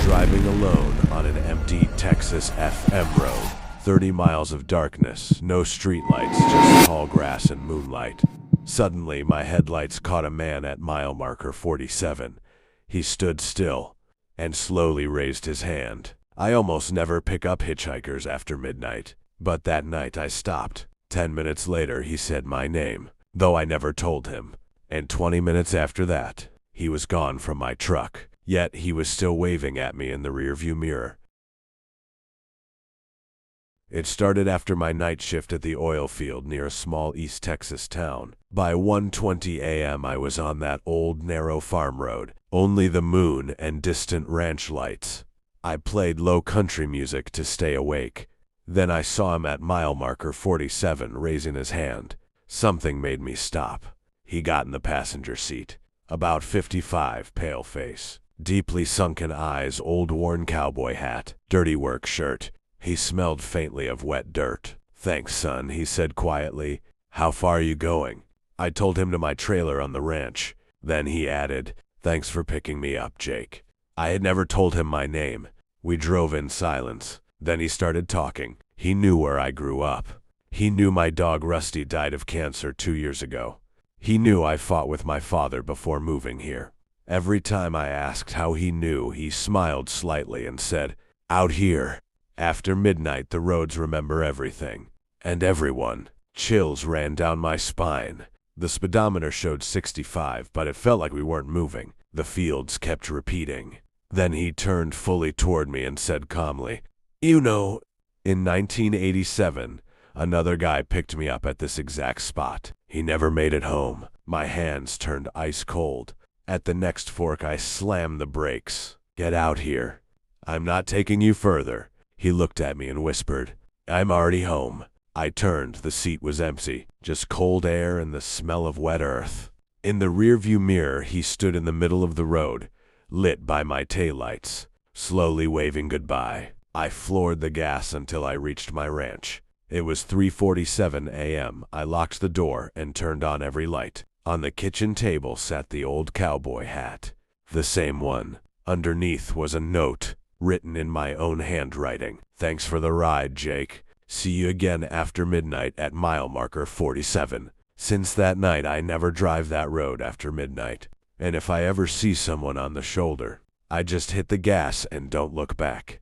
driving alone on an empty Texas FM road. 30 miles of darkness, no streetlights, just tall grass and moonlight. Suddenly, my headlights caught a man at mile marker 47. He stood still and slowly raised his hand. I almost never pick up hitchhikers after midnight, but that night I stopped. 10 minutes later, he said my name, though I never told him. And 20 minutes after that, he was gone from my truck. Yet he was still waving at me in the rearview mirror. It started after my night shift at the oil field near a small East Texas town. By 1:20 a.m. I was on that old narrow farm road, only the moon and distant ranch lights. I played low country music to stay awake. Then I saw him at mile marker 47 raising his hand. Something made me stop. He got in the passenger seat. About 55, pale face, deeply sunken eyes, old worn cowboy hat, dirty work shirt. He smelled faintly of wet dirt. "Thanks, son," he said quietly. "How far are you going?" I told him to my trailer on the ranch. Then he added, "Thanks for picking me up, Jake." I had never told him my name. We drove in silence. Then he started talking. He knew where I grew up. He knew my dog Rusty died of cancer 2 years ago. He knew I fought with my father before moving here. Every time I asked how he knew, he smiled slightly and said, "Out here." After midnight, the roads remember everything. And everyone. Chills ran down my spine. The speedometer showed 65, but it felt like we weren't moving. The fields kept repeating. Then he turned fully toward me and said calmly, "You know, in 1987, another guy picked me up at this exact spot. He never made it home." My hands turned ice cold. At the next fork, I slammed the brakes. "Get out here. I'm not taking you further." He looked at me and whispered, "I'm already home." I turned. The seat was empty, just cold air and the smell of wet earth. In the rearview mirror, he stood in the middle of the road, lit by my taillights, slowly waving goodbye. I floored the gas until I reached my ranch. It was 3:47 a.m. I locked the door and turned on every light. On the kitchen table sat the old cowboy hat, the same one. Underneath was a note, written in my own handwriting. "Thanks for the ride, Jake. See you again after midnight at mile marker 47. Since that night, I never drive that road after midnight. And if I ever see someone on the shoulder, I just hit the gas and don't look back.